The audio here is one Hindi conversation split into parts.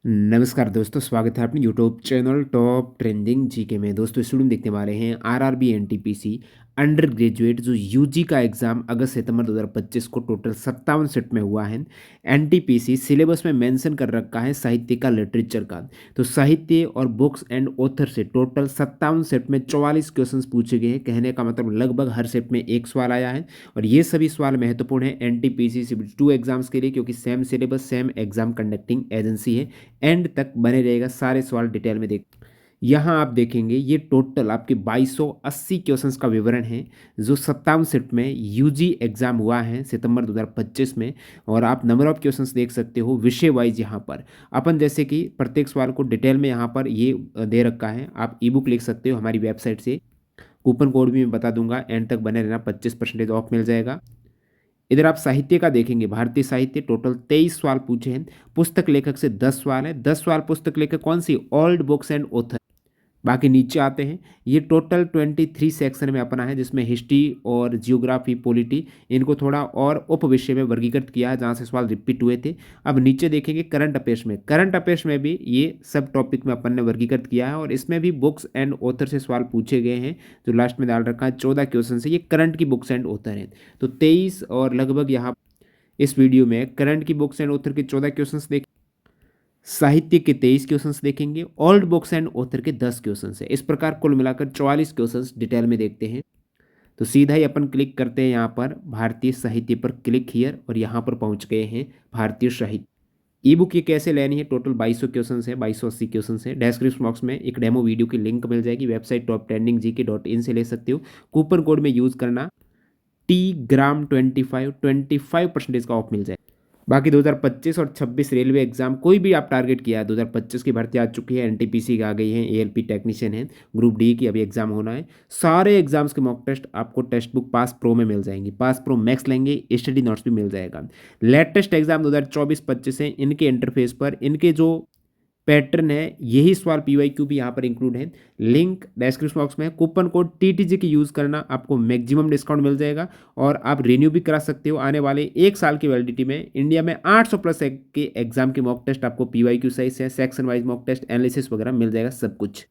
नमस्कार दोस्तों, स्वागत है अपने YouTube channel top trending GK में। दोस्तों स्टूडेंट देखने वाले हैं आरआरबी एनटीपीसी अंडर ग्रेजुएट जो यूजी का एग्ज़ाम अगस्त सितंबर 2025 को टोटल 57 सेट में हुआ है। एनटीपीसी सिलेबस में मेंशन कर रखा है साहित्य का, लिटरेचर का। तो साहित्य और बुक्स एंड ऑथर से टोटल 57 सेट में 44 क्वेश्चंस पूछे गए हैं। कहने का मतलब लगभग हर सेट में एक सवाल आया है और ये सभी सवाल महत्वपूर्ण है एनटीपीसी सिविल 2 एग्जाम्स के लिए, क्योंकि same syllabus same exam conducting agency है। एंड तक बने रहेगा, सारे सवाल डिटेल में देख। यहाँ आप देखेंगे ये टोटल आपके 2280 क्वेश्चंस का विवरण है जो 57 सेट में यूजी एग्जाम हुआ है सितंबर 2025 में। और आप नंबर ऑफ क्वेश्चंस देख सकते हो विषय वाइज। यहाँ पर अपन जैसे कि प्रत्येक सवाल को डिटेल में यहाँ पर ये दे रखा है। आप ई बुक लिख सकते हो हमारी वेबसाइट से। कूपन कोड भी मैं बता दूंगा, एंड तक बने रहना, 25% ऑफ मिल जाएगा। इधर आप साहित्य का देखेंगे, भारतीय साहित्य टोटल 23 सवाल पूछे हैं। पुस्तक लेखक से 10 सवाल है। 10 सवाल पुस्तक लेखक कौन सी? Old books and author. बाकी नीचे आते हैं, ये टोटल 23 सेक्शन में अपना है, जिसमें हिस्ट्री और जियोग्राफी, पॉलिटी, इनको थोड़ा और उप विषय में वर्गीकृत किया है जहाँ से सवाल रिपीट हुए थे। अब नीचे देखेंगे करंट अफेयर्स में। करंट अफेयर्स में भी ये सब टॉपिक में अपन ने वर्गीकृत किया है और इसमें भी बुक्स एंड ऑथर से सवाल पूछे गए हैं। जो लास्ट में डाल रखा है 14 क्वेश्चन से, ये करंट की बुक्स एंड ऑथर हैं। तो 23 और लगभग यहाँ इस वीडियो में करंट की बुक्स एंड ऑथर के 14 क्वेश्चंस देखें, साहित्य के 23 क्वेश्चंस देखेंगे, ओल्ड बुक्स एंड ऑथर के 10 क्वेश्चंस है। इस प्रकार कुल मिलाकर 44 क्वेश्चंस डिटेल में देखते हैं। तो सीधा ही अपन क्लिक करते हैं यहाँ पर भारतीय साहित्य पर, क्लिक हियर, और यहाँ पर पहुँच गए हैं भारतीय साहित्य। ई बुक ये कैसे लेनी है? टोटल 2200 क्वेश्चन है, 2280 क्वेश्चन है। डिस्क्रिप्शन बॉक्स में एक डेमो वीडियो की लिंक मिल जाएगी, वेबसाइट टॉप ट्रेंडिंग GK.in से ले सकते हो। कूपन कोड में यूज़ करना TGRAM25, 25% का ऑफ मिल जाए। बाकी 2025 और 26 रेलवे एग्जाम कोई भी आप टारगेट किया है, 2025 की भर्ती आ चुकी है, एनटीपीसी की आ गई है, एएलपी टेक्नीशियन है, ग्रुप डी की अभी एग्जाम होना है। सारे एग्जाम्स के मॉक टेस्ट आपको टेक्स्ट बुक पास प्रो में मिल जाएंगी। पास प्रो मैक्स लेंगे, स्टडी नोट्स भी मिल जाएगा। लेटेस्ट एग्जाम 2024-25 है, इनके इंटरफेस पर इनके जो पैटर्न है, यही सवाल PYQ भी यहाँ पर इंक्लूड है। लिंक डिस्क्रिप्शन बॉक्स में है। कूपन कोड TTG की यूज़ करना, आपको मैक्सिमम डिस्काउंट मिल जाएगा और आप रिन्यू भी करा सकते हो। आने वाले एक साल की वैलिडिटी में इंडिया में 800 प्लस के एग्जाम के मॉक टेस्ट आपको PYQ सही से, section wise mock test, analysis वगैरह मिल जाएगा सब कुछ।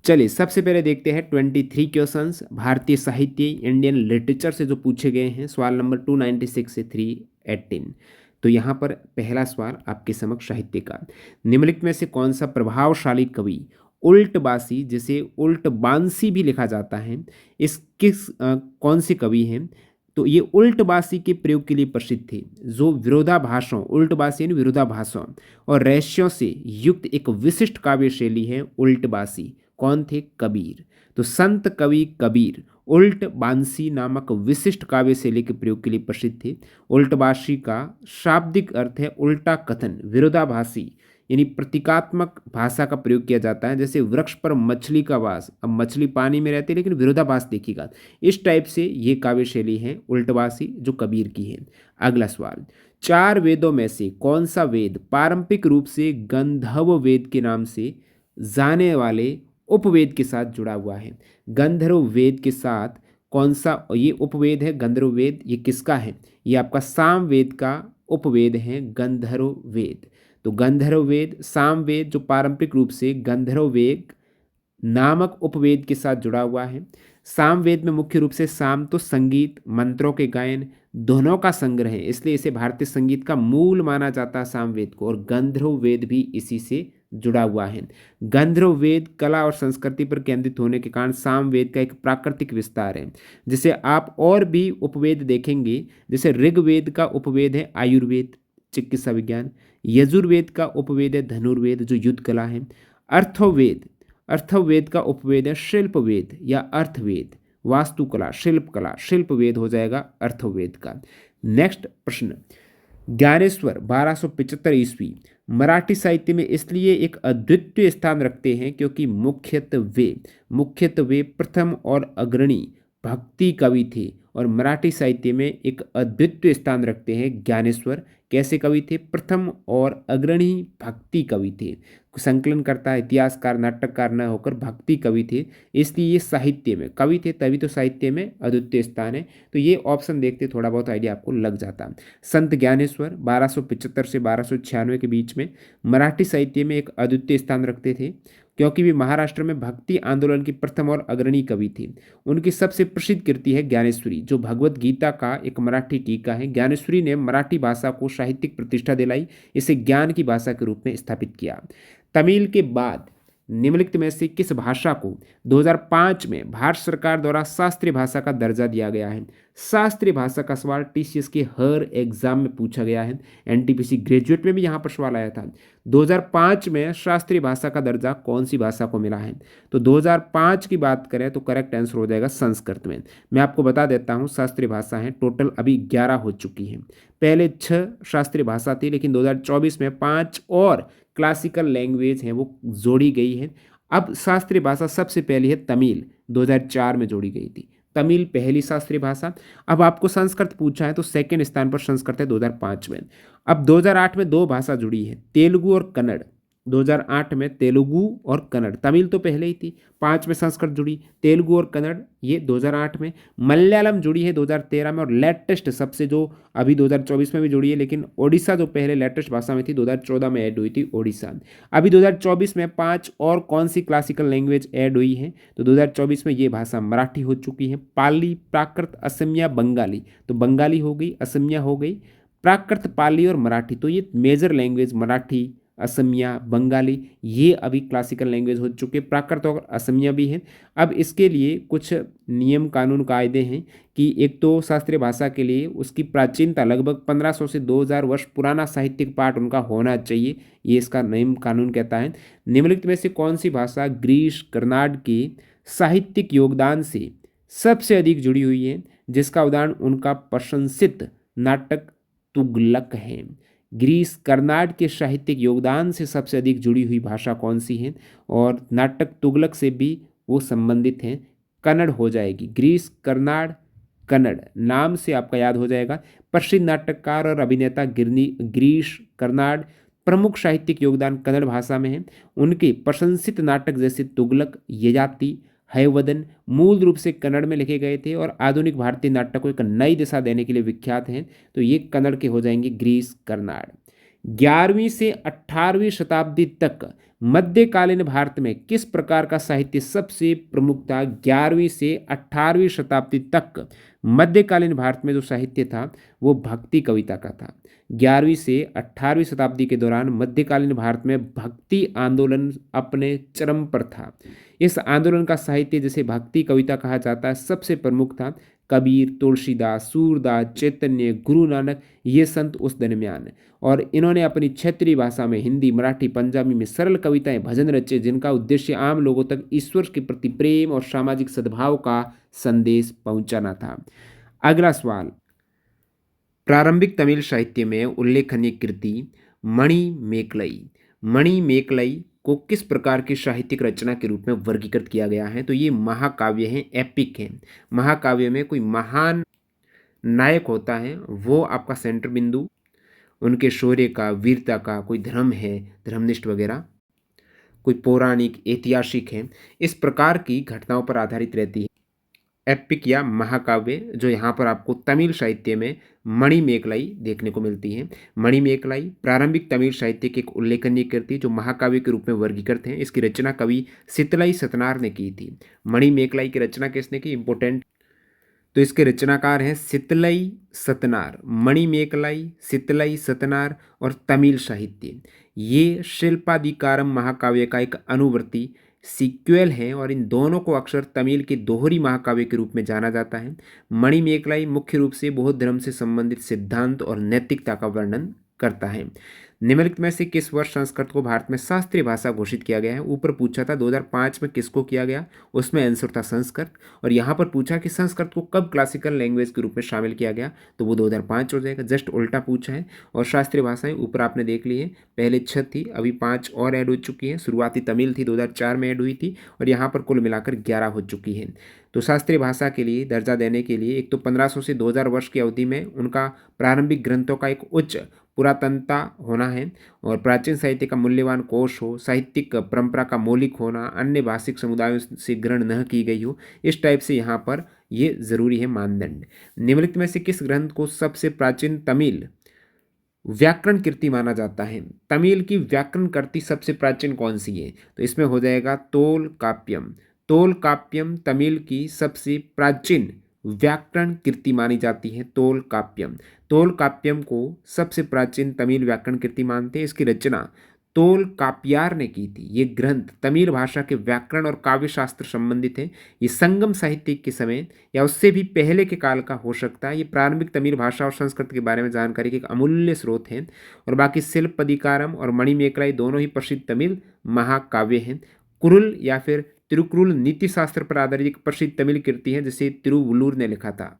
चलिए सबसे पहले देखते हैं 23 क्वेश्चंस भारतीय साहित्य इंडियन लिटरेचर से जो पूछे गए हैं। सवाल नंबर 296 से 318। तो यहाँ पर पहला सवाल आपके समक्ष साहित्य का, निम्नलिखित में से कौन सा प्रभावशाली कवि उल्टबासी, जिसे उल्टबांसी भी लिखा जाता है, इस किस कौन से कवि हैं? तो ये उल्टबासी के प्रयोग के लिए प्रसिद्ध थे। जो विरोधाभासों, उल्टबासी यानी विरोधाभासों और रहस्यों से युक्त एक विशिष्ट काव्य शैली है उल्टबासी। कौन थे? कबीर। तो संत कवि कबीर उल्ट बांसी नामक विशिष्ट काव्य शैली के प्रयोग के लिए प्रसिद्ध थे। उल्टबासी का शाब्दिक अर्थ है उल्टा कथन, विरोधाभासी यानी प्रतीकात्मक भाषा का प्रयोग किया जाता है। जैसे वृक्ष पर मछली का वास, अब मछली पानी में रहती है लेकिन विरोधाभास देखिएगा, इस टाइप से ये काव्य शैली है उल्टबासी जो कबीर की है। अगला सवाल, चार वेदों में से कौन सा वेद पारंपरिक रूप से गंधर्व वेद के नाम से जाने वाले उपवेद के साथ जुड़ा हुआ है? गंधर्व वेद के साथ कौन सा ये उपवेद है? गंधर्व वेद ये किसका है? ये आपका साम वेद का उपवेद है गंधर्व वेद। तो गंधर्व वेद, साम वेद जो पारंपरिक रूप से गंधर्व वेद नामक उपवेद के साथ जुड़ा हुआ है। साम वेद में मुख्य रूप से साम तो संगीत, मंत्रों के गायन दोनों का संग्रह है, इसलिए इसे भारतीय संगीत का मूल माना जाता है साम वेद को। और गंधर्व वेद भी इसी से जुड़ा हुआ है। गंधर्व वेद कला और संस्कृति पर केंद्रित होने के कारण साम वेद का एक प्राकृतिक विस्तार है, जिसे आप और भी उपवेद देखेंगे। जैसे ऋग्वेद का उपवेद है आयुर्वेद, चिकित्सा विज्ञान। यजुर्वेद का उपवेद है धनुर्वेद जो युद्ध कला है। अर्थवेद, अर्थवेद का उपवेद है शिल्प वेद या अर्थवेद, वास्तुकला, शिल्पकला, शिल्प वेद हो जाएगा अर्थवेद का। नेक्स्ट प्रश्न, ज्ञानेश्वर 1275 ईस्वी मराठी साहित्य में इसलिए एक अद्वितीय स्थान रखते हैं क्योंकि मुख्यत्वे प्रथम और अग्रणी भक्ति कवि थे और मराठी साहित्य में एक अद्वितीय स्थान रखते हैं ज्ञानेश्वर। कैसे कवि थे? प्रथम और अग्रणी भक्ति कवि थे। संकलनकर्ता, इतिहासकार, नाटककार न होकर भक्ति कवि थे, इसलिए ये साहित्य में कवि थे, तभी तो साहित्य में अद्वितीय स्थान है। तो ये ऑप्शन देखते थोड़ा बहुत आइडिया आपको लग जाता। संत ज्ञानेश्वर 1275 से 1296 के बीच में मराठी साहित्य में एक अद्वितीय स्थान रखते थे, क्योंकि वे महाराष्ट्र में भक्ति आंदोलन के प्रथम और अग्रणी कवि थे। उनकी सबसे प्रसिद्ध कृति है ज्ञानेश्वरी, जो भगवत गीता का एक मराठी टीका है। ज्ञानेश्वरी ने मराठी भाषा को साहित्यिक प्रतिष्ठा दिलाई, इसे ज्ञान की भाषा के रूप में स्थापित किया। तमिल के बाद निम्नलिखित में से किस भाषा को 2005 में भारत सरकार द्वारा शास्त्रीय भाषा का दर्जा दिया गया है? शास्त्रीय भाषा का सवाल टीसीएस के हर एग्जाम में पूछा गया है। एनटीपीसी ग्रेजुएट में भी यहाँ पर सवाल आया था। 2005 में शास्त्रीय भाषा का दर्जा कौन सी भाषा को मिला है? तो 2005 की बात करें तो करेक्ट आंसर हो जाएगा संस्कृत में। मैं आपको बता देता हूँ शास्त्रीय भाषा है टोटल अभी 11 हो चुकी हैं। पहले 6 शास्त्रीय भाषा थी, लेकिन 2024 में 5 और क्लासिकल लैंग्वेज है वो जोड़ी गई है। अब शास्त्रीय भाषा सबसे पहली है तमिल, 2004 में जोड़ी गई थी। तमिल पहली शास्त्रीय भाषा। अब आपको संस्कृत पूछा है तो सेकंड स्थान पर संस्कृत है 2005 में। अब 2008 में 2 भाषा जुड़ी है, तेलुगु और कन्नड़। 2008 में तेलुगु और कन्नड़, तमिल तो पहले ही थी। 5 में संस्कृत जुड़ी, तेलुगु और कन्नड़ ये 2008 में। मलयालम जुड़ी है 2013 में, और लेटेस्ट सबसे जो अभी 2024 में भी जुड़ी है, लेकिन ओडिशा जो पहले लेटेस्ट भाषा में थी 2014 में ऐड हुई थी ओडिशा। अभी 2024 में 5 और कौन सी क्लासिकल लैंग्वेज ऐड हुई है? तो 2024 में ये भाषा मराठी हो चुकी है, पाली, प्राकृत, असमिया, बंगाली। तो बंगाली हो गई, असमिया हो गई, प्राकृत, पाली और मराठी। तो ये मेजर लैंग्वेज मराठी, असमिया, बंगाली ये अभी क्लासिकल लैंग्वेज हो चुके। प्राकृत और असमिया भी है। अब इसके लिए कुछ नियम कानून कायदे हैं कि एक तो शास्त्रीय भाषा के लिए उसकी प्राचीनता लगभग 1500 से 2000 वर्ष पुराना साहित्यिक पाठ उनका होना चाहिए, ये इसका नियम कानून कहता है। निम्नलिखित में से कौन सी भाषा ग्रीस कर्नाड के साहित्यिक योगदान से सबसे अधिक जुड़ी हुई है? जिसका उदाहरण उनका प्रशंसित नाटक तुगलक है। ग्रीस कर्नाड के साहित्यिक योगदान से सबसे अधिक जुड़ी हुई भाषा कौन सी है? और नाटक तुगलक से भी वो संबंधित हैं, कन्नड़ हो जाएगी। ग्रीस कर्नाड कन्नड़ नाम से आपका याद हो जाएगा। प्रसिद्ध नाटककार और अभिनेता ग्रीस कर्नाड, प्रमुख साहित्यिक योगदान कन्नड़ भाषा में है। उनके प्रशंसित नाटक जैसे तुगलक, ययाति, हयवदन मूल रूप से कन्नड़ में लिखे गए थे और आधुनिक भारतीय नाटक को एक नई दिशा देने के लिए विख्यात हैं। तो ये कन्नड़ के हो जाएंगे ग्रीस कर्नाड। 11वीं से 18वीं शताब्दी तक मध्यकालीन भारत में किस प्रकार का साहित्य सबसे प्रमुख था? 11वीं से 18वीं शताब्दी तक मध्यकालीन भारत में जो साहित्य था वो भक्ति कविता का था। 11वीं से 18वीं शताब्दी के दौरान मध्यकालीन भारत में भक्ति आंदोलन अपने चरम पर था। इस आंदोलन का साहित्य जिसे भक्ति कविता कहा जाता है सबसे प्रमुख था कबीर, तुलसीदास, सूरदास, चैतन्य, गुरु नानक, ये संत उस दरमियान। और इन्होंने अपनी क्षेत्रीय भाषा में हिंदी, मराठी, पंजाबी में सरल कविताएं, भजन रचे जिनका उद्देश्य आम लोगों तक ईश्वर के प्रति प्रेम और सामाजिक सद्भाव का संदेश पहुंचाना था। अगला सवाल, प्रारंभिक तमिल साहित्य में उल्लेखनीय कृति मणिमेकलई। मणिमेकलई को किस प्रकार की साहित्यिक रचना के रूप में वर्गीकृत किया गया है? तो ये महाकाव्य हैं, एपिक हैं। महाकाव्य में कोई महान नायक होता है, वो आपका सेंटर बिंदु उनके शौर्य का, वीरता का, कोई धर्म है, धर्मनिष्ठ वगैरह, कोई पौराणिक, ऐतिहासिक है, इस प्रकार की घटनाओं पर आधारित रहती है एपिक या महाकाव्य, जो यहाँ पर आपको तमिल साहित्य में मणिमेकलाई देखने को मिलती है। मणिमेकलाई प्रारंभिक तमिल साहित्य की एक उल्लेखनीय कृति जो महाकाव्य के रूप में वर्गीकृत है। इसकी रचना कवि सितलाई सतनार ने की थी। मणिमेकलाई की रचना किसने की? इंपोर्टेंट, तो इसके रचनाकार हैं सितलई सतनार। मणिमेकलाई, सितलई सतनार और तमिल साहित्य, ये शिल्पादिकारम महाकाव्य का एक अनुवर्ती सीक्वल है और इन दोनों को अक्सर तमिल के दोहरी महाकाव्य के रूप में जाना जाता है। मणिमेकलाई मुख्य रूप से बौद्ध धर्म से संबंधित सिद्धांत और नैतिकता का वर्णन करता है। निम्नलिखित में से किस वर्ष संस्कृत को भारत में शास्त्रीय भाषा घोषित किया गया है? ऊपर पूछा था 2005 में किसको किया गया, उसमें आंसर था संस्कृत। और यहाँ पर पूछा कि संस्कृत को कब क्लासिकल लैंग्वेज के रूप में शामिल किया गया, तो वो 2005 हो जाएगा। जस्ट उल्टा पूछा है। और शास्त्रीय भाषाएं ऊपर आपने देख ली है, पहले 6 थी, अभी 5 और ऐड हो चुकी है। शुरुआती तमिल थी, 2004 में ऐड हुई थी, और यहाँ पर कुल मिलाकर 11 हो चुकी है। तो शास्त्रीय भाषा के लिए दर्जा देने के लिए एक तो 1500 से 2000 वर्ष की अवधि में उनका प्रारंभिक ग्रंथों का एक उच्च पुरातनता होना है और प्राचीन साहित्य का मूल्यवान कोश हो, साहित्यिक परंपरा का मौलिक होना, अन्य भाषिक समुदायों से ग्रहण न की गई हो, इस टाइप से यहाँ पर ये जरूरी है मानदंड। निम्नलिखित में से किस ग्रंथ को सबसे प्राचीन तमिल व्याकरण कृति माना जाता है? तमिल की व्याकरण कृति सबसे प्राचीन कौन सी है? तो इसमें हो जाएगा तोल काव्यम। तोल काव्यम तमिल की सबसे प्राचीन व्याकरण कृति मानी जाती है, तोल काव्यम। तोल काव्यम को सबसे प्राचीन तमिल व्याकरण कृति मानते हैं। इसकी रचना तोल काप्यार ने की थी। ये ग्रंथ तमिल भाषा के व्याकरण और काव्य शास्त्र संबंधित है। ये संगम साहित्य के समय या उससे भी पहले के काल का हो सकता है। ये प्रारंभिक तमिल भाषा और संस्कृत के बारे में जानकारी के एक अमूल्य स्रोत हैं। और बाकी शिल्पदिकारम और मणिमेखलाई दोनों ही प्रसिद्ध तमिल महाकाव्य हैं। कुरुल या फिर तिरुकुरुल नीति शास्त्र पर आधारित एक प्रसिद्ध तमिल कृति है जिसे तिरुवुल्लूर ने लिखा था।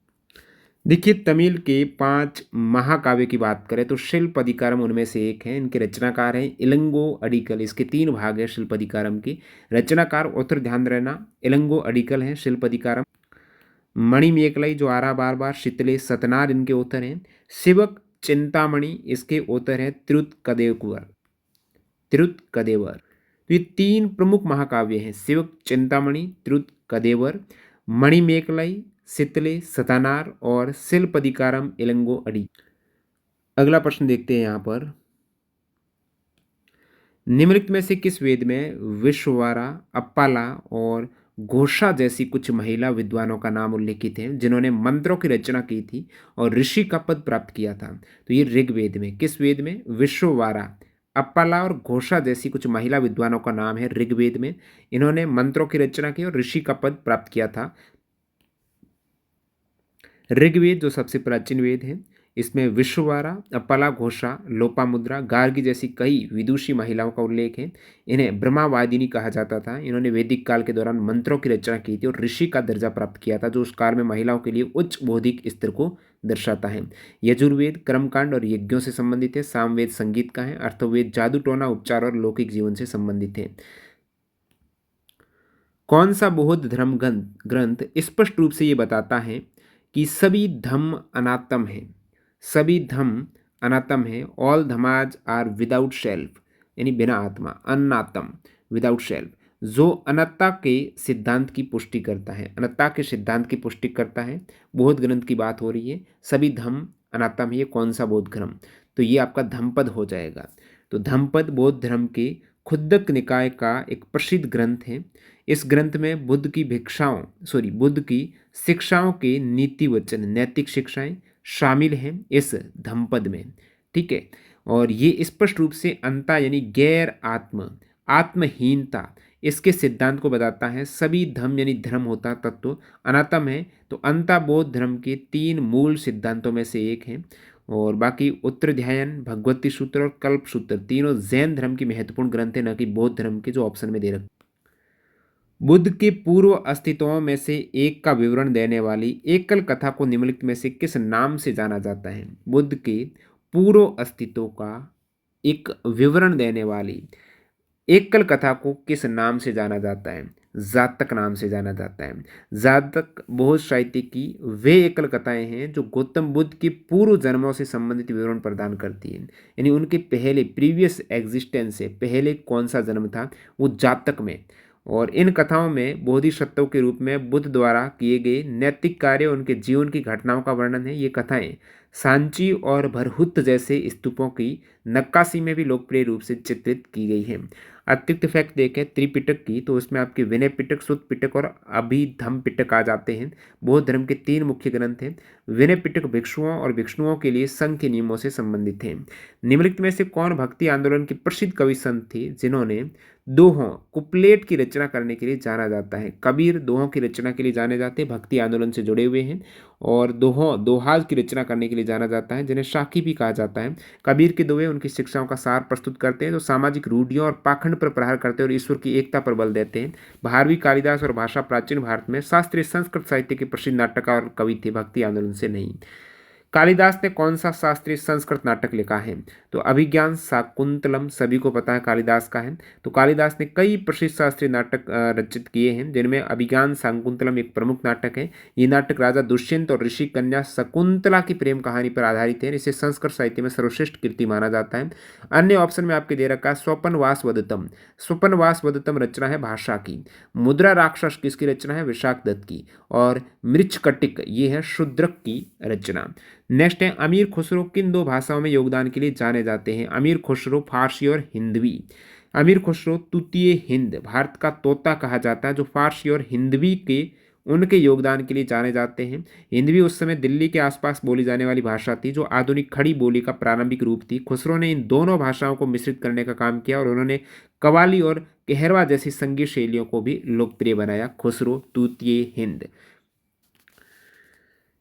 देखिए तमिल के 5 महाकाव्य की बात करें तो शिल्पदिकारम उनमें से एक है। इनके रचनाकार हैं इलंगो अडिकल। इसके 3 भाग हैं शिल्पदिकारम के। रचनाकार उत्तर ध्यान रहना, इलंगो अडिकल हैं शिल्पदिकारम। मणिमेखलाई जो आ रहा बार बार, शीतले सतनार इनके उत्तर हैं। शिवक चिंतामणि इसके उत्तर हैं तिरुत्कदेवर। तिरुत्कदेवर तो ये 3 प्रमुख महाकाव्य हैं, शिवक चिंतामणि, तिरुत्कदेवर, मणिमेखलाई, शीतले सतानार और शिल्पदिकारम इलंगो अडी। अगला प्रश्न देखते हैं यहाँ पर, निम्नलिखित में से किस वेद में विश्ववारा, अप्पाला और घोषा जैसी कुछ महिला विद्वानों का नाम उल्लेखित है जिन्होंने मंत्रों की रचना की थी और ऋषि का पद प्राप्त किया था? तो ये ऋग्वेद में, किस वेद में? विश्ववारा, अप्पाला और घोषा जैसी कुछ महिला विद्वानों का नाम है ऋग्वेद में। इन्होंने मंत्रों की रचना की और ऋषि का पद प्राप्त किया था। ऋग्वेद जो सबसे प्राचीन वेद है, इसमें विश्ववारा, अप्पाला, घोषा, लोपामुद्रा, गार्गी जैसी कई विदुषी महिलाओं का उल्लेख है। इन्हें ब्रह्मावादिनी कहा जाता था। इन्होंने वैदिक काल के दौरान मंत्रों की रचना की थी और ऋषि का दर्जा प्राप्त किया था, जो उस काल में महिलाओं के लिए उच्च बौद्धिक स्तर को दर्शाता है। यजुर्वेद कर्मकांड और यज्ञों से संबंधित है। सामवेद संगीत का है। अर्थवेद जादू टोना, उपचार और लौकिक जीवन से संबंधित है। कौन सा बौद्ध धर्म ग्रंथ स्पष्ट रूप से ये बताता है कि सभी धम्म अनात्म है? सभी धम्म अनात्म है। ऑल धमाज आर विदाउट सेल्फ, यानी बिना आत्मा, अनात्म, विदाउट सेल्फ, जो अनत्ता के सिद्धांत की पुष्टि करता है। अनत्ता के सिद्धांत की पुष्टि करता है। बौद्ध ग्रंथ की बात हो रही है। सभी धम्म अनात्म है, ये कौन सा बौद्ध ग्रंथ? तो ये आपका धम्मपद हो जाएगा। तो धम्मपद बौद्ध धर्म के खुद्दक निकाय का एक प्रसिद्ध ग्रंथ है। इस ग्रंथ में बुद्ध की शिक्षाओं के नीति वचन, नैतिक शिक्षाएं शामिल हैं इस धम्मपद में। ठीक है, और ये स्पष्ट रूप से अंता यानी गैर आत्म, आत्महीनता, इसके सिद्धांत को बताता है। सभी धम्म यानी धर्म होता तत्व, अनात्म है तो अंता बौद्ध धर्म के 3 मूल सिद्धांतों में से एक है। और बाकी उत्तराध्यायन, भगवती सूत्र और कल्प सूत्र तीनों जैन धर्म की महत्वपूर्ण ग्रंथ है, न कि बौद्ध धर्म के जो ऑप्शन में दे रखे। बुद्ध के पूर्व अस्तित्वों में से एक का विवरण देने वाली एकल कथा को निम्नलिखित में से किस नाम से जाना जाता है? बुद्ध के पूर्व अस्तित्व का एक विवरण देने वाली एकल कथा को किस नाम से जाना जाता है? जातक नाम से जाना जाता है। जातक बौद्ध साहित्य की वे एकल कथाएं हैं जो गौतम बुद्ध के पूर्व जन्मों से संबंधित विवरण प्रदान करती हैं, यानी उनके पहले प्रीवियस एग्जिस्टेंस से पहले कौन सा जन्म था वो जातक में। और इन कथाओं में बोधिसत्व के रूप में बुद्ध द्वारा किए गए नैतिक कार्य, उनके जीवन की घटनाओं का वर्णन है। ये कथाएं सांची और भरहुत जैसे स्तूपों की नक्काशी में भी लोकप्रिय रूप से चित्रित की गई है। अतिरिक्त फैक्ट देखें त्रिपिटक की, तो उसमें आपके विनय पिटक, सुत्त पिटक और अभिधम्म पिटक आ जाते हैं। बौद्ध धर्म के 3 मुख्य ग्रंथ हैं। विनय पिटक भिक्षुओं और भिक्षुओं के लिए संघ के नियमों से संबंधित हैं। निम्नलिखित में से कौन भक्ति आंदोलन के प्रसिद्ध कवि संत थे जिन्होंने दोहों, कुप्लेट की रचना करने के लिए जाना जाता है? कबीर दोहों की रचना के लिए जाने जाते हैं, भक्ति आंदोलन से जुड़े हुए हैं। और दोहाज की रचना करने के लिए जाना जाता है, जिन्हें शाकी भी कहा जाता है। कबीर के दोहे उनकी शिक्षाओं का सार प्रस्तुत करते हैं, जो सामाजिक रूढ़ियों और पाखंड पर प्रहार करते हैं और ईश्वर की एकता पर बल देते हैं। भारवी, कालिदास और भाषा प्राचीन भारत में शास्त्रीय संस्कृत साहित्य के प्रसिद्ध नाटककार और कवि थे, भक्ति आंदोलन से नहीं। कालिदास ने कौन सा शास्त्रीय संस्कृत नाटक लिखा है? तो अभिज्ञान शाकुंतलम सभी को पता है कालिदास का है। तो कालिदास ने कई प्रसिद्ध शास्त्रीय नाटक रचित किए हैं, जिनमें अभिज्ञान शाकुंतलम एक प्रमुख नाटक है। ये नाटक राजा दुष्यंत और ऋषि कन्या शकुंतला की प्रेम कहानी पर आधारित है। इसे संस्कृत साहित्य में सर्वश्रेष्ठ कृति माना जाता है। अन्य ऑप्शन में आपके दे रखा है स्वपनवास वदतम। स्वपनवास वदतम रचना है भाषा की। मुद्रा राक्षस किसकी रचना है? विशाख दत्त की। और मृच्छकटिक ये है शूद्रक की रचना। नेक्स्ट है अमीर खुसरो किन दो भाषाओं में योगदान के लिए जाने जाते हैं? अमीर खुसरो फारसी और हिंदवी। अमीर खुसरो तृतीय हिंद, भारत का तोता कहा जाता है, जो फारसी और हिंदवी के उनके योगदान के लिए जाने जाते हैं। हिंदवी उस समय दिल्ली के आसपास बोली जाने वाली भाषा थी, जो आधुनिक खड़ी बोली का प्रारंभिक रूप थी। खुसरो ने इन दोनों भाषाओं को मिश्रित करने का काम किया और उन्होंने कव्वाली और कहरवा जैसी संगीत शैलियों को भी लोकप्रिय बनाया। खुसरो तृतीय हिंद।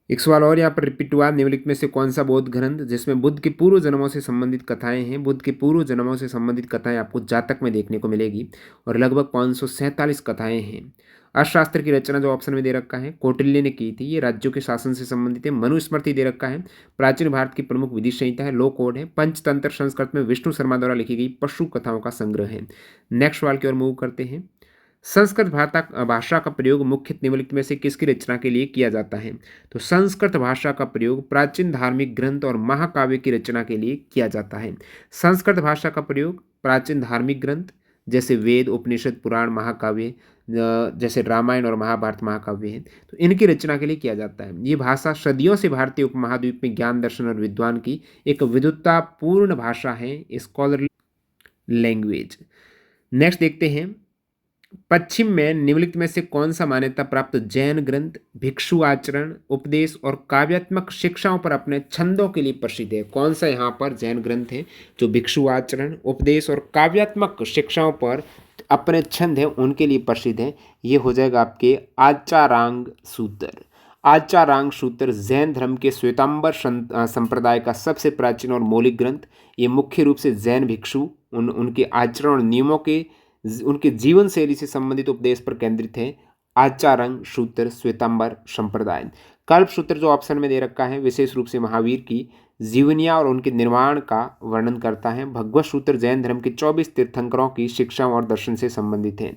एक सवाल और यहाँ पर रिपीट हुआ, निम्नलिखित में से कौन सा बौद्ध ग्रंथ जिसमें बुद्ध के पूर्व जन्मों से संबंधित कथाएं हैं? बुद्ध के पूर्व जन्मों से संबंधित कथाएं आपको जातक में देखने को मिलेगी और लगभग 547 कथाएं हैं। अर्थशास्त्र की रचना जो ऑप्शन में दे रखा है कौटिल्य ने की थी, ये राज्यों के शासन से संबंधित है। मनुस्मृति दे रखा है, प्राचीन भारत की प्रमुख विधि संहिता है। लो कोड है। पंचतंत्र संस्कृत में विष्णु शर्मा द्वारा लिखी गई पशु कथाओं का संग्रह है। नेक्स्ट सवाल की ओर मूव करते हैं। संस्कृत भाषा का प्रयोग मुख्य निम्नलिखित में से किसकी रचना के लिए किया जाता है? तो संस्कृत भाषा का प्रयोग प्राचीन धार्मिक ग्रंथ और महाकाव्य की रचना के लिए किया जाता है। संस्कृत भाषा का प्रयोग प्राचीन धार्मिक ग्रंथ जैसे वेद, उपनिषद, पुराण, महाकाव्य जैसे रामायण और महाभारत महाकाव्य हैं, तो इनकी रचना के लिए किया जाता है। ये भाषा सदियों से भारतीय उपमहाद्वीप में ज्ञान, दर्शन और विद्वान की एक विद्वत्तापूर्ण भाषा है, स्कॉलरली लैंग्वेज। नेक्स्ट देखते हैं, पश्चिम में निम्नलिखित में से कौन सा मान्यता प्राप्त जैन ग्रंथ भिक्षु आचरण, उपदेश और काव्यात्मक शिक्षाओं पर अपने छंदों के लिए प्रसिद्ध है? कौन सा यहाँ पर जैन ग्रंथ है जो भिक्षु आचरण, उपदेश और काव्यात्मक शिक्षाओं पर अपने छंद है उनके लिए प्रसिद्ध है? ये हो जाएगा आपके आचारांग सूत्र। आचारांग सूत्र जैन धर्म के श्वेतांबर संप्रदाय का सबसे प्राचीन और मौलिक ग्रंथ। ये मुख्य रूप से जैन भिक्षु उनके आचरण और नियमों के उनके जीवन शैली से संबंधित उपदेश पर केंद्रित है। आचारंग सूत्र श्वेतांबर संप्रदाय। कल्प सूत्र जो ऑप्शन में दे रखा है विशेष रूप से महावीर की जीवनिया और उनके निर्माण का वर्णन करता है। भगवत सूत्र जैन धर्म के 24 तीर्थंकरों की शिक्षाओं और दर्शन से संबंधित है।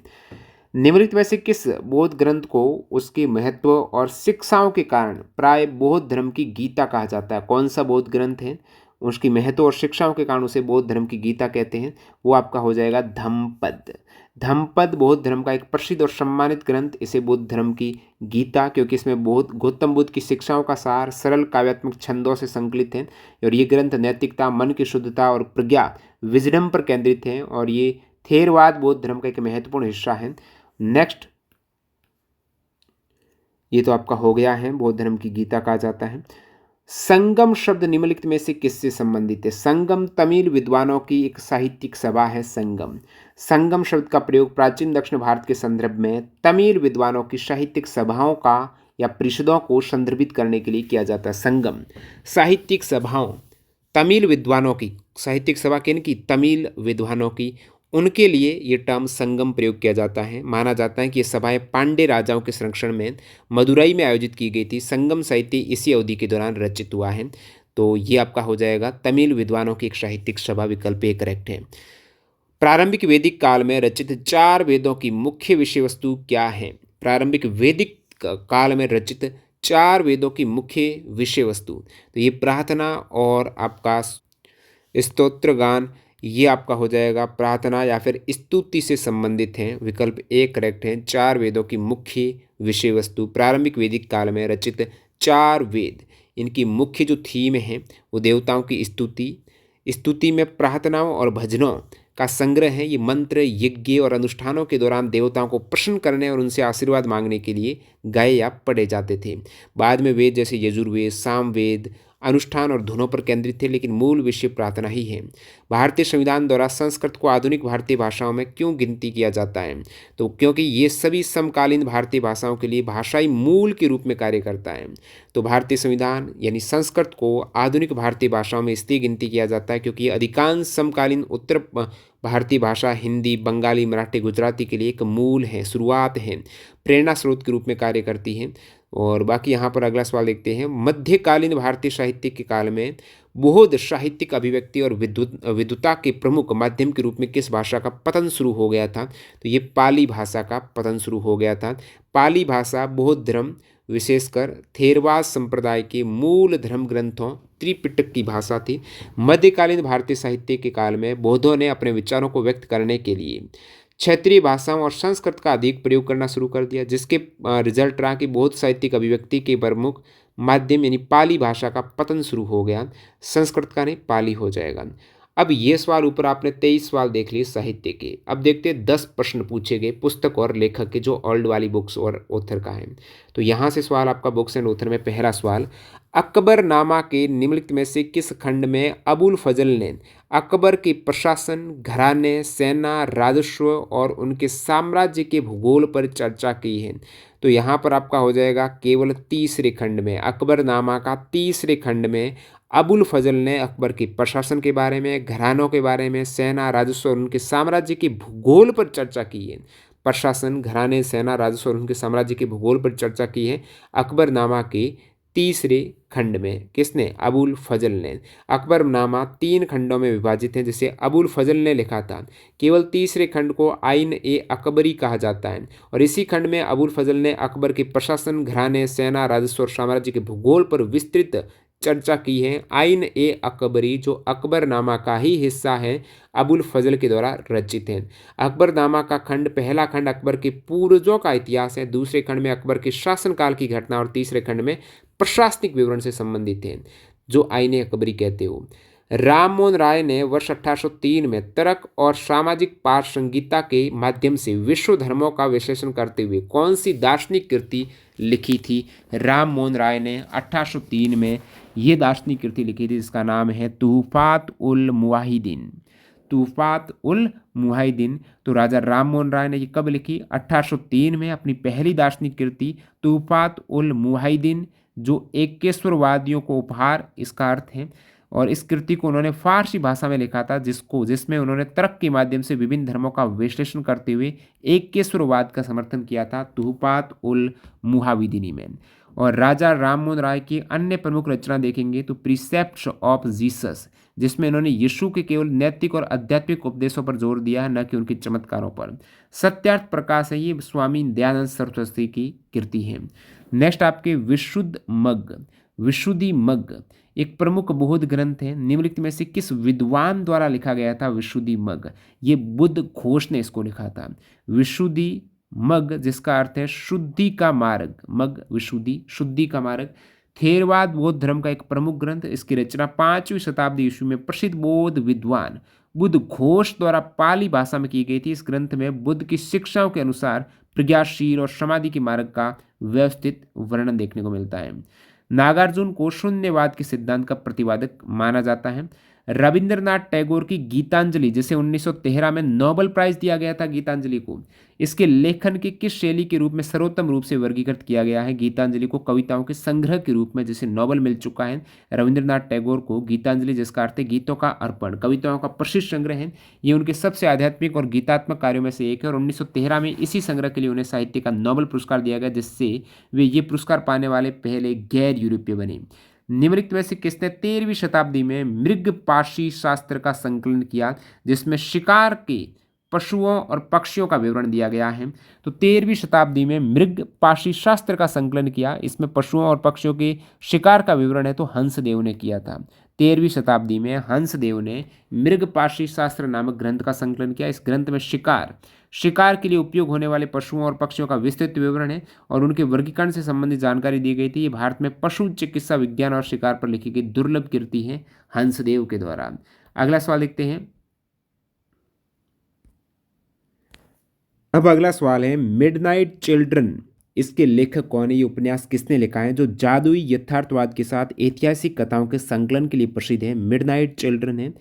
निम्नलिखित में से किस बौद्ध ग्रंथ को उसके महत्व और शिक्षाओं के कारण प्राय बौद्ध धर्म की गीता कहा जाता है? कौन सा बौद्ध ग्रंथ है उसकी महत्व और शिक्षाओं के कारण उसे बौद्ध धर्म की गीता कहते हैं? वो आपका हो जाएगा धम्मपद। धम्मपद बौद्ध धर्म का एक प्रसिद्ध और सम्मानित ग्रंथ। इसे बौद्ध धर्म की गीता, क्योंकि इसमें गौतम बुद्ध की शिक्षाओं का सार सरल काव्यात्मक छंदों से संकलित है और ये ग्रंथ नैतिकता, मन की शुद्धता और प्रज्ञा विजडम पर केंद्रित है और ये थेरवाद बौद्ध धर्म का एक महत्वपूर्ण हिस्सा है। नेक्स्ट, ये तो आपका हो गया है, बौद्ध धर्म की गीता कहा जाता है। संगम शब्द निम्नलिखित में से किससे संबंधित है? संगम तमिल विद्वानों की एक साहित्यिक सभा है। संगम संगम शब्द का प्रयोग प्राचीन दक्षिण भारत के संदर्भ में तमिल विद्वानों की साहित्यिक सभाओं का या परिषदों को संदर्भित करने के लिए किया जाता है। संगम साहित्यिक सभाओं, तमिल विद्वानों की साहित्यिक सभा किनकी? तमिल विद्वानों की, उनके लिए ये टर्म संगम प्रयोग किया जाता है। माना जाता है कि ये सभाएं पांड्य राजाओं के संरक्षण में मदुरई में आयोजित की गई थी। संगम साहित्य इसी अवधि के दौरान रचित हुआ है। तो ये आपका हो जाएगा तमिल विद्वानों की एक साहित्यिक सभा, विकल्प ए करेक्ट है। प्रारंभिक वैदिक काल में रचित 4 वेदों की मुख्य विषय वस्तु क्या है? प्रारंभिक वैदिक काल में रचित 4 वेदों की मुख्य विषय वस्तु, तो ये प्रार्थना और आपका स्तोत्र गान, ये आपका हो जाएगा प्रार्थना या फिर स्तुति से संबंधित हैं। विकल्प ए करेक्ट है। 4 वेदों की मुख्य विषय वस्तु, प्रारंभिक वैदिक काल में रचित 4 वेद, इनकी मुख्य जो थीम है वो देवताओं की स्तुति में प्रार्थनाओं और भजनों का संग्रह है। ये मंत्र, यज्ञ और अनुष्ठानों के दौरान देवताओं को प्रसन्न करने और उनसे आशीर्वाद मांगने के लिए गाए या पढ़े जाते थे। बाद में वेद जैसे यजुर्वेद, सामवेद अनुष्ठान और धुनों पर केंद्रित थे, लेकिन मूल विषय प्रार्थना ही है। भारतीय संविधान द्वारा संस्कृत को आधुनिक भारतीय भाषाओं में क्यों गिनती किया जाता है? तो क्योंकि ये सभी समकालीन भारतीय भाषाओं के लिए भाषाई मूल के रूप में कार्य करता है। तो भारतीय संविधान यानी संस्कृत को आधुनिक भारतीय भाषाओं में इसलिए गिनती किया जाता है क्योंकि अधिकांश समकालीन उत्तर भारतीय भाषा हिंदी, बंगाली, मराठी, गुजराती के लिए एक मूल है, शुरुआत है। प्रेरणा स्रोत के रूप में कार्य करती हैं। और बाकी यहाँ पर अगला सवाल देखते हैं, मध्यकालीन भारतीय साहित्य के काल में बौद्ध साहित्यिक अभिव्यक्ति और विद्वता के प्रमुख माध्यम के रूप में किस भाषा का पतन शुरू हो गया था? तो ये पाली भाषा का पतन शुरू हो गया था। पाली भाषा बौद्ध धर्म, विशेषकर थेरवाद संप्रदाय के मूल धर्म ग्रंथों त्रिपिटक की भाषा थी। मध्यकालीन भारतीय साहित्य के काल में बौद्धों ने अपने विचारों को व्यक्त करने के लिए क्षेत्रीय भाषाओं और संस्कृत का अधिक प्रयोग करना शुरू कर दिया, जिसके रिजल्ट रहा कि बौद्ध साहित्यिक अभिव्यक्ति के प्रमुख माध्यम यानी पाली भाषा का पतन शुरू हो गया। संस्कृत का नहीं, पाली हो जाएगा। अब ये सवाल ऊपर आपने 23 सवाल देख लिए साहित्य के। अब देखते हैं 10 प्रश्न पूछे गए पुस्तक और लेखक के, जो ओल्ड वाली बुक्स और ऑथर का है। तो यहाँ से सवाल आपका बुक्स एंड ऑथर में पहला सवाल, अकबरनामा के निम्नलिखित में से किस खंड में अबुल फजल ने अकबर के प्रशासन, घराने, सेना, राजस्व और उनके साम्राज्य के भूगोल पर चर्चा की है? तो यहाँ पर आपका हो जाएगा केवल तीसरे खंड में। अकबरनामा का तीसरे खंड में अबुल फजल ने अकबर के प्रशासन के बारे में, घरानों के बारे में, सेना, राजस्व और उनके साम्राज्य के भूगोल पर चर्चा की है। प्रशासन, घराने, सेना, राजस्व और उनके साम्राज्य के भूगोल पर चर्चा की है अकबरनामा के तीसरे खंड में। किसने? अबुल फजल ने। अकबरनामा 3 खंडों में विभाजित है, जिसे अबुल फजल ने लिखा था। केवल तीसरे खंड को आइन ए अकबरी कहा जाता है और इसी खंड में अबुल फजल ने अकबर के प्रशासन, घराने, सेना, राजस्व और साम्राज्य के भूगोल पर विस्तृत चर्चा की है। आइन ए अकबरी, जो अकबरनामा का ही हिस्सा है, अबुल फजल के द्वारा रचित है। अकबरनामा का खंड, पहला खंड अकबर के पूर्वजों का इतिहास है, दूसरे खंड में अकबर के शासनकाल की घटना और तीसरे खंड में प्रशासनिक विवरण से संबंधित है, जो आइन ए अकबरी कहते हो। राम मोहन राय ने वर्ष 1803 में तर्क और सामाजिक पाठ संहिता के माध्यम से विश्व धर्मों का विश्लेषण करते हुए कौन सी दार्शनिक कृति लिखी थी? राम मोहन राय ने 1803 में ये दार्शनिक कृति लिखी थी, जिसका नाम है तूफात उल मुवाहिदीन। तूफात उल मुवाहिदीन। तो राजा राम मोहन राय ने ये कब लिखी? 1803 में अपनी पहली दार्शनिक कृति तूफात उल मुवाहिदीन, जो एकेश्वरवादियों को उपहार, इसका अर्थ है। और इस कृति को उन्होंने फारसी भाषा में लिखा था, जिसमें उन्होंने तर्क के माध्यम से विभिन्न धर्मों का विश्लेषण करते हुए एकेश्वरवाद का समर्थन किया था, तुहफात उल मुहाविदीनी में। और राजा राम मोहन राय की अन्य प्रमुख रचना देखेंगे तो प्रीसेप्ट्स ऑफ जीसस, जिसमें इन्होंने यीशु के केवल नैतिक और आध्यात्मिक उपदेशों पर जोर दिया है, न कि उनके चमत्कारों पर। सत्यार्थ प्रकाश है, ये स्वामी दयानंद सरस्वती की कृति है। नेक्स्ट आपके विशुद्ध मग्ग। विशुद्धि मग्ग एक प्रमुख बौद्ध ग्रंथ है। निम्नलिखित में से किस विद्वान द्वारा लिखा गया था विशुद्धि मग्ग? ये बुद्ध घोष ने इसको लिखा था। विशुद्धि मग्ग, जिसका अर्थ है शुद्धि का मार्ग, मग्ग विशुद्धि, शुद्धि का मार्ग, थेरवाद बौद्ध धर्म का एक प्रमुख ग्रंथ। इसकी रचना 5वीं शताब्दी ईस्वी में प्रसिद्ध बौद्ध विद्वान बुद्ध घोष द्वारा पाली भाषा में की गई थी। इस ग्रंथ में बुद्ध की शिक्षाओं के अनुसार प्रज्ञाशील और समाधि के मार्ग का व्यवस्थित वर्णन देखने को मिलता है। नागार्जुन को शून्यवाद के सिद्धांत का प्रतिपादक माना जाता है। रविंद्रनाथ टैगोर की गीतांजलि, जिसे 1913 में नोबेल प्राइज दिया गया था गीतांजलि को, इसके लेखन के किस शैली के रूप में सर्वोत्तम रूप से वर्गीकृत किया गया है? गीतांजलि को कविताओं के संग्रह के रूप में, जिसे नोबेल मिल चुका है रविंद्रनाथ टैगोर को। गीतांजलि, जिसका अर्थ है गीतों का अर्पण, कविताओं का प्रसिद्ध संग्रह है। ये उनके सबसे आध्यात्मिक और गीतात्मक कार्यों में से एक है और 1913 में इसी संग्रह के लिए उन्हें साहित्य का नोबेल पुरस्कार दिया गया, जिससे वे ये पुरस्कार पाने वाले पहले गैर यूरोपीय बने। निम्नलिखित में से किसने 13वीं शताब्दी में मृगपाशी शास्त्र का संकलन किया, जिसमें शिकार के पशुओं और पक्षियों का विवरण दिया गया है? तो 13वीं शताब्दी में मृगपाशी शास्त्र का संकलन किया, इसमें पशुओं और पक्षियों के शिकार का विवरण है तो हंसदेव ने किया था। 13वीं शताब्दी में हंसदेव ने मृगपाशी शास्त्र नामक ग्रंथ का संकलन किया। इस ग्रंथ में शिकार के लिए उपयोग होने वाले पशुओं और पक्षियों का विस्तृत विवरण है और उनके वर्गीकरण से संबंधित जानकारी दी गई थी। ये भारत में पशु चिकित्सा विज्ञान और शिकार पर लिखी गई दुर्लभ कृति है हंसदेव के द्वारा। अगला सवाल देखते हैं। अब अगला सवाल है मिडनाइट चिल्ड्रन, इसके लेखक कौन है? ये उपन्यास किसने लिखा है, जो जादुई यथार्थवाद के साथ ऐतिहासिक कथाओं के संकलन के लिए प्रसिद्ध है? मिडनाइट चिल्ड्रन है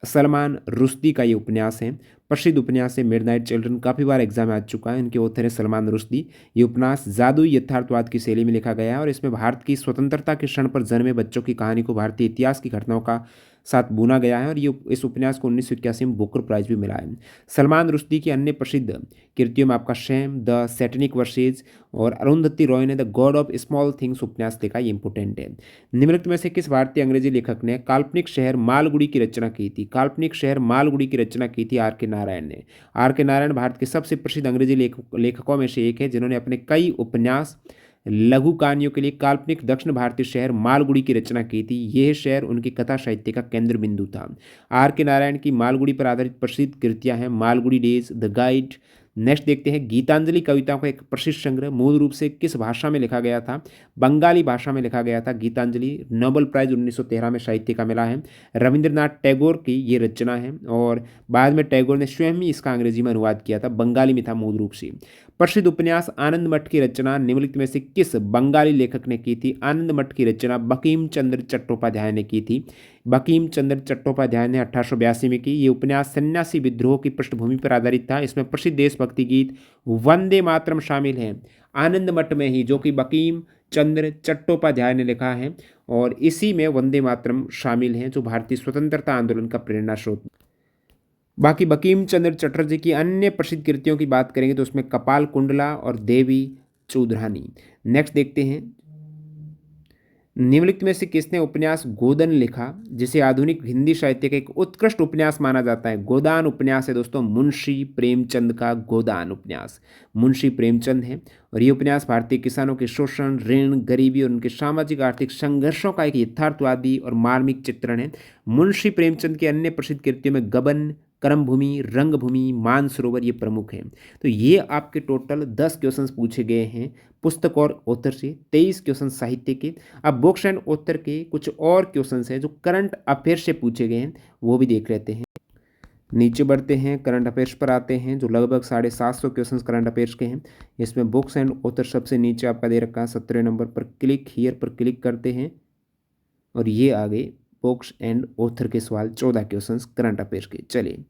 सलमान रुश्दी का ये उपन्यास है। प्रसिद्ध उपन्यास है मिडनाइट चिल्ड्रन, काफ़ी बार एग्जाम में आ चुका है। इनके ऑथर है सलमान रुश्दी। ये उपन्यास जादुई यथार्थवाद की शैली में लिखा गया है और इसमें भारत की स्वतंत्रता के क्षण पर जन्मे बच्चों की कहानी को भारतीय इतिहास की घटनाओं का साथ बुना गया है और ये इस उपन्यास को 1981 में बुकर प्राइज भी मिला है। सलमान रुश्दी की अन्य प्रसिद्ध कृतियों में आपका शैम, द सैटेनिक वर्सेज और अरुंधति रॉय ने the God of small things उपन्यास लिखा, ये इंपॉर्टेंट है। निम्नलिखित में से किस भारतीय अंग्रेजी लेखक ने काल्पनिक शहर मालगुडी की रचना की थी? काल्पनिक शहर मालगुडी की रचना की थी आर के नारायण ने। आर के नारायण भारत के सबसे प्रसिद्ध अंग्रेजी लेखकों में से एक है जिन्होंने अपने कई उपन्यास, लघु कहानियों के लिए काल्पनिक दक्षिण भारतीय शहर मालगुडी की रचना की थी। यह शहर उनकी कथा साहित्य का केंद्र बिंदु था। आर के नारायण की मालगुडी पर आधारित प्रसिद्ध कृतियां हैं Malgudi days, the guide. Next देखते हैं गीतांजलि कविताओं का एक प्रसिद्ध संग्रह मूल रूप से किस भाषा में लिखा गया था? बंगाली भाषा में लिखा गया था गीतांजलि। नोबेल प्राइज 1913 में साहित्य का मिला है। रविंद्रनाथ टैगोर की ये रचना है और बाद में टैगोर ने स्वयं ही इसका अंग्रेजी में अनुवाद किया था, बंगाली में था मूल रूप से। प्रसिद्ध उपन्यास आनंद मठ की रचना निम्नलिखित में से किस बंगाली लेखक ने की थी? आनंद मठ की रचना बंकिम चंद्र चट्टोपाध्याय ने की थी। बंकिम चंद्र चट्टोपाध्याय ने 1882 में की। ये उपन्यास सन्यासी विद्रोह की पृष्ठभूमि पर आधारित था। इसमें प्रसिद्ध देशभक्ति गीत वंदे मातरम शामिल हैं आनंद मठ में ही, जो कि बंकिम चंद्र चट्टोपाध्याय ने लिखा है और इसी में वंदे मातरम शामिल हैं जो भारतीय स्वतंत्रता आंदोलन का प्रेरणा स्रोत। बाकी बंकिम चंद्र चटर्जी की अन्य प्रसिद्ध कृतियों की बात करेंगे तो उसमें कपाल कुंडला और देवी चौधरानी। नेक्स्ट देखते हैं निम्नलिखित में से किसने उपन्यास गोदान लिखा, जिसे आधुनिक हिंदी साहित्य का एक उत्कृष्ट उपन्यास माना जाता है? गोदान उपन्यास है दोस्तों मुंशी प्रेमचंद का। गोदान उपन्यास मुंशी प्रेमचंद है और ये उपन्यास भारतीय किसानों के शोषण, ऋण, गरीबी और उनके सामाजिक आर्थिक संघर्षों का एक यथार्थवादी और मार्मिक चित्रण है। मुंशी प्रेमचंद के अन्य प्रसिद्ध कृतियों में गबन, कर्मभूमि, रंगभूमि, मानसरोवर ये प्रमुख हैं। तो ये आपके टोटल 10 क्वेश्चंस पूछे गए हैं पुस्तक और ऑथर से, 23 क्वेश्चन साहित्य के। अब बुक्स एंड ऑथर के कुछ और क्वेश्चंस हैं जो करंट अफेयर से पूछे गए हैं, वो भी देख लेते हैं। नीचे बढ़ते हैं, करंट अफेयर्स पर आते हैं जो लगभग 750 क्वेश्चन करंट अफेयर्स के हैं। इसमें बुक्स एंड ऑथर सबसे नीचे आपका दे रखा है 17 नंबर पर। क्लिक हियर पर क्लिक करते हैं और ये आ गए बुक्स एंड ऑथर के सवाल, 14 क्वेश्चंस करंट अफेयर्स के। चलिए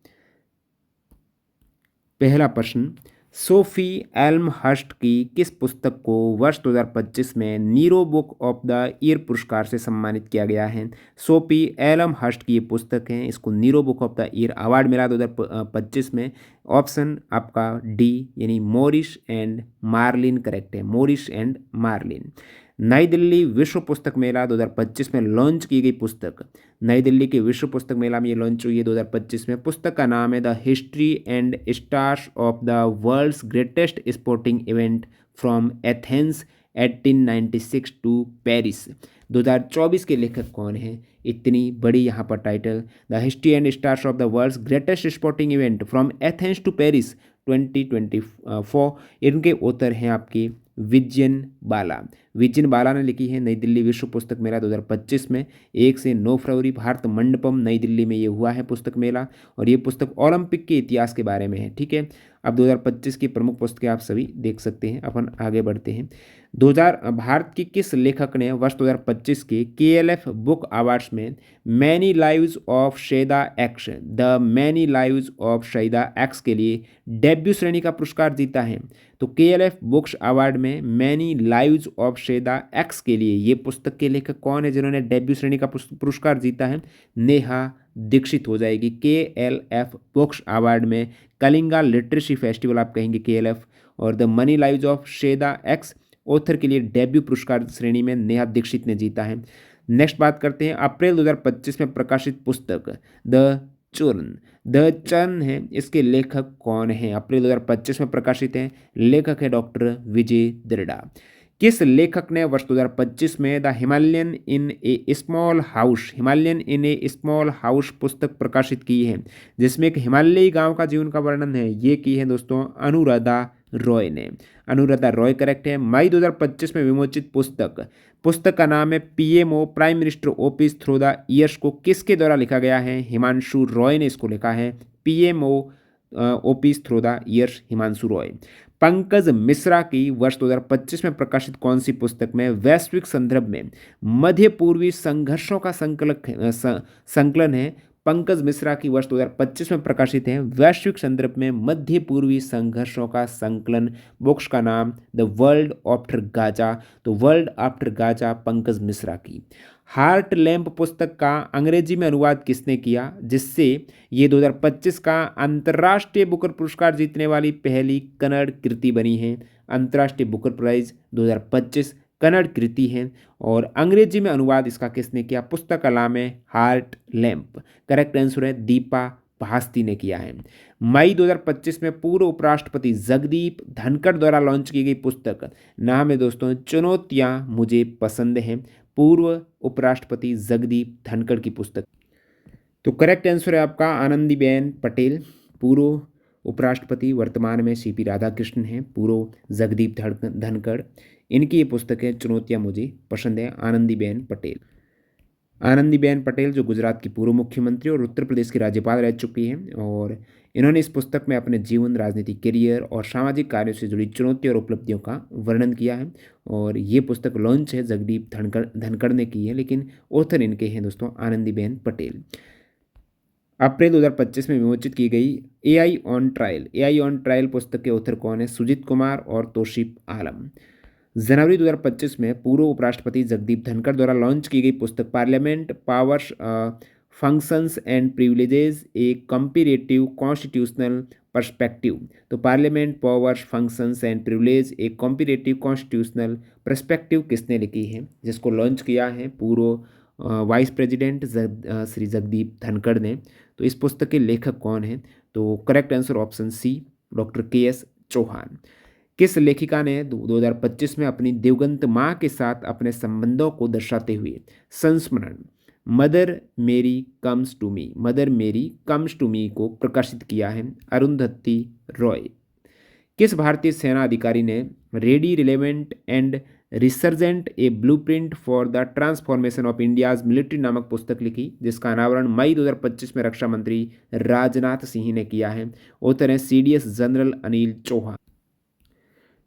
पहला प्रश्न, सोफी एल्महर्स्ट की किस पुस्तक को वर्ष 2025 में Nero book of the year पुरस्कार से सम्मानित किया गया है? सोफी एल्महर्स्ट की ये पुस्तक है, इसको Nero book of the year award मिला 2025 में। ऑप्शन आपका डी यानी मोरिस एंड मार्लिन करेक्ट है, Morris and Marlin. New Delhi विश्व पुस्तक मेला 2025 में लॉन्च की गई पुस्तक, नई दिल्ली के विश्व पुस्तक मेला में ये लॉन्च हुई है 2025 में। पुस्तक का नाम है the history and stars of the world's greatest sporting event from Athens 1896 to Paris. 2024 के लेखक कौन हैं? इतनी बड़ी यहाँ पर title, the history and stars of the world's greatest sporting event from Athens to Paris 2024। इनके ऑथर हैं आपकी विजयन बाला। विजयन बाला ने लिखी है। नई दिल्ली विश्व पुस्तक मेला 2025 में 1 से 9 फरवरी भारत मंडपम नई दिल्ली में ये हुआ है पुस्तक मेला और ये पुस्तक ओलंपिक के इतिहास के बारे में है। ठीक है, अब 2025 की प्रमुख पुस्तकें आप सभी देख सकते हैं। अपन आगे बढ़ते हैं। भारत की किस लेखक ने वर्ष 2025 के KLF बुक अवार्ड्स में many lives of Shahida x, the many lives of Shahida x के लिए डेब्यू श्रेणी का पुरस्कार जीता है? तो KLF बुक्स अवार्ड में many lives of Shahida x के लिए ये पुस्तक के लेखक कौन है जिन्होंने डेब्यू श्रेणी का पुरस्कार जीता है? नेहा दीक्षित हो जाएगी। KLF बुक्स अवार्ड में कलिंगा लिटरेसी फेस्टिवल आप कहेंगे KLF, और the money lives of Shahida x author के लिए डेब्यू पुरस्कार श्रेणी में नेहा दीक्षित ने जीता है। नेक्स्ट बात करते हैं अप्रैल 2025 में प्रकाशित पुस्तक द चर्न है, इसके लेखक कौन है? अप्रैल 2025 में प्रकाशित है, लेखक है डॉक्टर विजय दर्डा। किस लेखक ने वर्ष 2025 में the Himalayan in A small house पुस्तक प्रकाशित की है, जिसमें एक हिमालयी गांव का जीवन का वर्णन है? ये की है दोस्तों अनुराधा रॉय ने। अनुराधा रॉय करेक्ट है। मई 2025 में विमोचित पुस्तक का नाम है PMO prime minister office through the years को किसके द्वारा लिखा गया है? हिमांशु रॉय ने इसको लिखा है। PMO office through the years, Himanshu Roy. Pankaj Mishra की वर्ष 2025 में प्रकाशित कौन सी पुस्तक में वैश्विक संदर्भ में मध्य पूर्वी संघर्षों का संकलन है? पंकज मिश्रा की वर्ष 2025 में प्रकाशित है वैश्विक संदर्भ में मध्य पूर्वी संघर्षों का संकलन। बुक्स का नाम द वर्ल्ड आफ्टर गाजा, तो world after Gaza Pankaj Mishra की। हार्ट लैम्प पुस्तक का अंग्रेजी में अनुवाद किसने किया, जिससे ये 2025 का अंतर्राष्ट्रीय बुकर पुरस्कार जीतने वाली पहली कन्नड़ कृति बनी है। अंतर्राष्ट्रीय बुकर प्राइज 2025 कन्नड़ कृति है और अंग्रेजी में अनुवाद इसका किसने किया, पुस्तक का नाम है हार्ट लैम्प। करेक्ट आंसर है दीपा भास्ती ने किया है। मई 2025 में पूर्व उपराष्ट्रपति जगदीप धनखड़ द्वारा लॉन्च की गई पुस्तक नाम है दोस्तों चुनौतियां मुझे पसंद हैं। पूर्व उपराष्ट्रपति जगदीप धनखड़ की पुस्तक। तो करेक्ट आंसर है आपका आनंदीबेन पटेल। पूर्व उपराष्ट्रपति वर्तमान में सीपी राधाकृष्णन हैं, पूर्व जगदीप धनखड़। इनकी ये पुस्तक है चुनौतियां मुझे पसंद है, आनंदीबेन पटेल। आनंदीबेन पटेल जो गुजरात की पूर्व मुख्यमंत्री और उत्तर प्रदेश की राज्यपाल रह चुकी हैं और इन्होंने इस पुस्तक में अपने जीवन, राजनीतिक करियर और सामाजिक कार्यों से जुड़ी चुनौतियों और उपलब्धियों का वर्णन किया है। और ये पुस्तक लॉन्च है जगदीप धनखड़ ने की है, लेकिन ऑथर इनके हैं दोस्तों आनंदीबेन पटेल। अप्रैल 2025 में विमोचित की गई AI on trial, AI on trial पुस्तक के ऑथर कौन है, सुजीत कुमार और तौसीफ आलम। जनवरी 2025 में पूर्व उपराष्ट्रपति जगदीप धनखड़ द्वारा लॉन्च की गई पुस्तक parliament powers functions and privileges a comparative constitutional perspective. तो parliament powers functions and privilege a comparative constitutional perspective किसने लिखी है, जिसको लॉन्च किया है पूर्व वाइस प्रेसिडेंट श्री जगदीप धनखड़ ने। तो इस पुस्तक के लेखक कौन हैं, तो correct answer option C doctor K S. Chauhan. किस लेखिका ने 2025 में अपनी दिवंगत मां के साथ अपने संबंधों को दर्शाते हुए संस्मरण मदर मेरी कम्स टू मी, मदर मेरी कम्स टू मी को प्रकाशित किया है, अरुंधति रॉय। किस भारतीय सेना अधिकारी ने ready relevant and resurgent A blueprint for the transformation of India's military नामक पुस्तक लिखी, जिसका अनावरण मई 2025 में रक्षा मंत्री राजनाथ सिंह ने किया है। ऑथर हैं सीडीएस जनरल अनिल चौहान।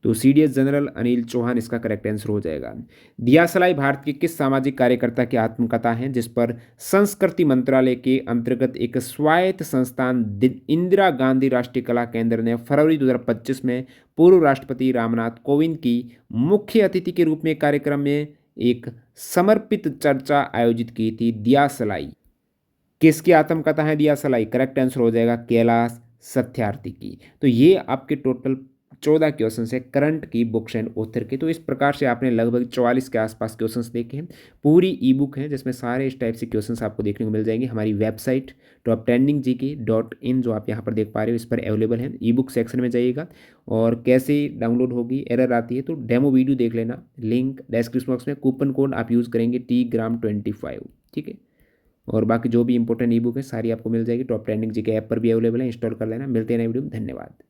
तो सीडीएस जनरल अनिल चौहान इसका करेक्ट आंसर हो जाएगा। दियासलाई भारत के किस सामाजिक कार्यकर्ता की आत्मकथा है, जिस पर संस्कृति मंत्रालय के अंतर्गत एक स्वायत्त संस्थान इंदिरा गांधी राष्ट्रीय कला केंद्र ने फरवरी 2025 में पूर्व राष्ट्रपति रामनाथ कोविंद की मुख्य अतिथि के रूप में कार्यक्रम में एक समर्पित चर्चा आयोजित की थी। दियासलाई किसकी आत्मकथा है, दियासलाई करेक्ट आंसर हो जाएगा कैलाश सत्यार्थी की। तो ये आपके टोटल 14 क्वेश्चन है करंट की बुक्स एंड ऑथर के। तो इस प्रकार से आपने लगभग 44 के आसपास क्वेश्चंस देखे हैं। पूरी ई बुक है जिसमें सारे इस टाइप से क्वेश्चंस आपको देखने को मिल जाएंगे। हमारी वेबसाइट toptrendinggk.in जो आप यहाँ पर देख पा रहे हो इस पर अवेलेबल है। ई बुक सेक्शन में जाइएगा और कैसे डाउनलोड होगी, एरर आती है तो डेमो वीडियो देख लेना, लिंक डिस्क्रिप्शन बॉक्स में। कूपन कोड आप यूज़ करेंगे TGRAM25, ठीक है। और बाकी जो भी इंपॉर्टेंट ई बुक है सारी आपको मिल जाएगी। टॉप ट्रेंडिंग जीके ऐप पर भी अवेलेबल है, इंस्टॉल कर लेना। मिलते हैं नए वीडियो में, धन्यवाद।